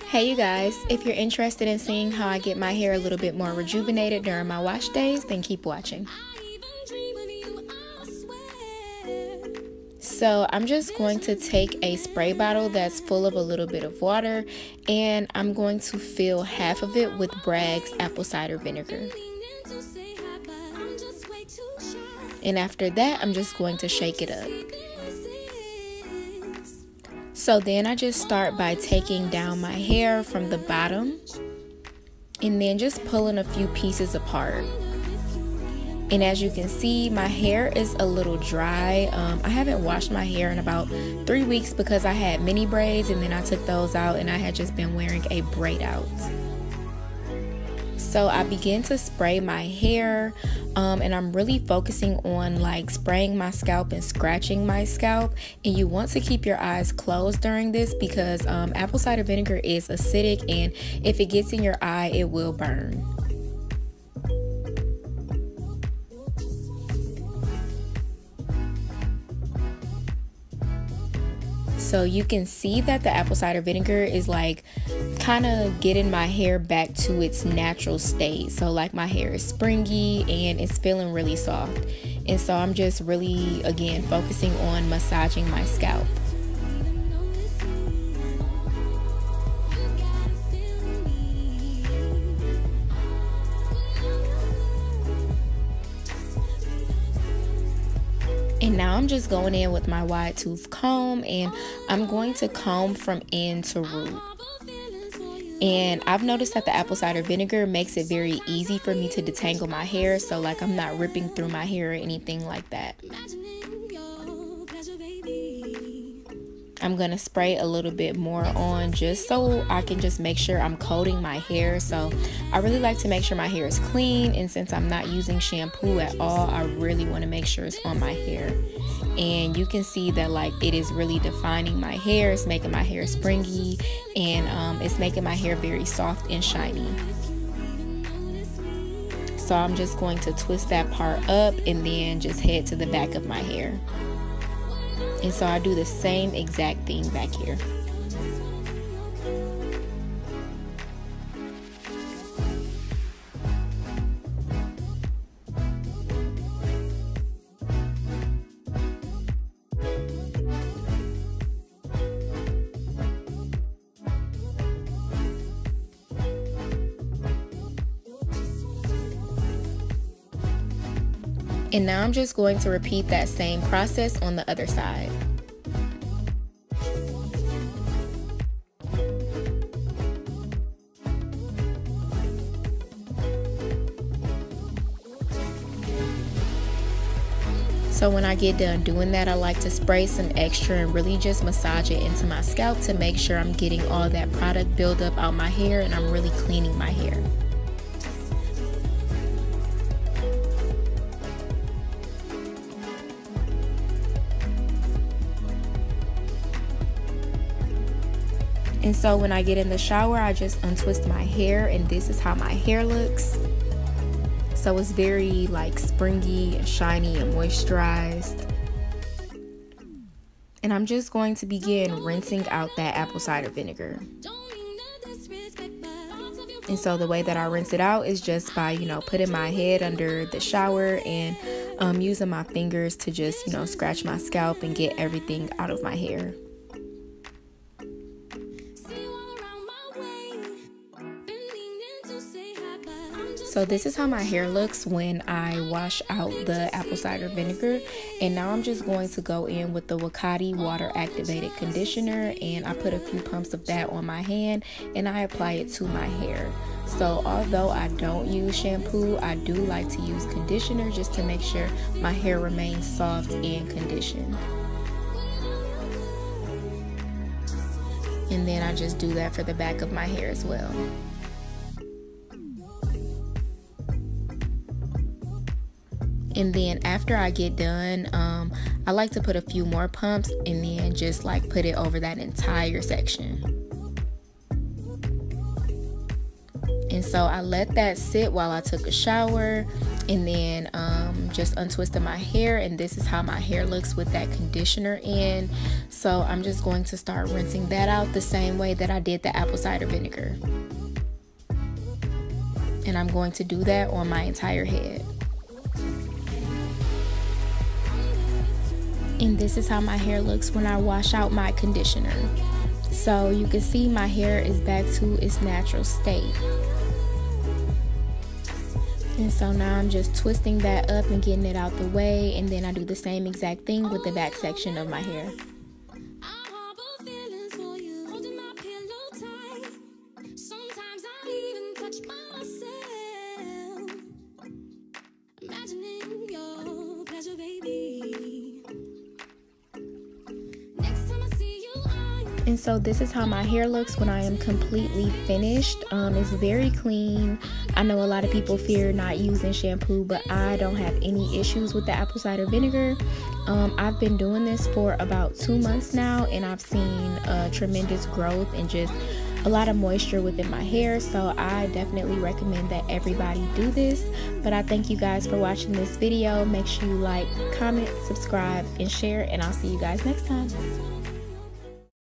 Hey you guys, if you're interested in seeing how I get my hair a little bit more rejuvenated during my wash days, then keep watching. So I'm just going to take a spray bottle that's full of a little bit of water, and I'm going to fill half of it with Bragg's apple cider vinegar. And after that, I'm just going to shake it up. So then I just start by taking down my hair from the bottom and then just pulling a few pieces apart. And as you can see, my hair is a little dry. I haven't washed my hair in about 3 weeks because I had mini braids and then I took those out and I had just been wearing a braid out. So I begin to spray my hair and I'm really focusing on like spraying my scalp and scratching my scalp. And you want to keep your eyes closed during this because apple cider vinegar is acidic, and if it gets in your eye, it will burn. So you can see that the apple cider vinegar is like kind of getting my hair back to its natural state. So like my hair is springy and it's feeling really soft. And so I'm just really, again, focusing on massaging my scalp. And now I'm just going in with my wide tooth comb and I'm going to comb from end to root. And I've noticed that the apple cider vinegar makes it very easy for me to detangle my hair, so like I'm not ripping through my hair or anything like that. I'm going to spray a little bit more on just so I can just make sure I'm coating my hair. So I really like to make sure my hair is clean, and since I'm not using shampoo at all, I really want to make sure it's on my hair. And you can see that like it is really defining my hair. It's making my hair springy, and it's making my hair very soft and shiny. So I'm just going to twist that part up and then just head to the back of my hair. And so I do the same exact thing back here. And now I'm just going to repeat that same process on the other side. So when I get done doing that, I like to spray some extra and really just massage it into my scalp to make sure I'm getting all that product buildup out my hair and I'm really cleaning my hair. And so when I get in the shower, I just untwist my hair, and this is how my hair looks. So it's very like springy and shiny and moisturized. And I'm just going to begin rinsing out that apple cider vinegar. And so the way that I rinse it out is just by, putting my head under the shower and using my fingers to just, scratch my scalp and get everything out of my hair. So this is how my hair looks when I wash out the apple cider vinegar. And now I'm just going to go in with the Wakati water activated conditioner, and I put a few pumps of that on my hand and I apply it to my hair. So although I don't use shampoo, I do like to use conditioner just to make sure my hair remains soft and conditioned. And then I just do that for the back of my hair as well. And then after I get done, I like to put a few more pumps and then just like put it over that entire section. And so I let that sit while I took a shower. and then just untwisted my hair, and this is how my hair looks with that conditioner in. So I'm just going to start rinsing that out the same way that I did the apple cider vinegar, and I'm going to do that on my entire head. And this is how my hair looks when I wash out my conditioner. So you can see my hair is back to its natural state. And so now I'm just twisting that up and getting it out the way, and then I do the same exact thing with the back section of my hair. And so this is how my hair looks when I am completely finished. It's very clean. I know a lot of people fear not using shampoo, but I don't have any issues with the apple cider vinegar. I've been doing this for about 2 months now, and I've seen tremendous growth and just a lot of moisture within my hair. So I definitely recommend that everybody do this. But I thank you guys for watching this video. Make sure you like, comment, subscribe, and share, and I'll see you guys next time.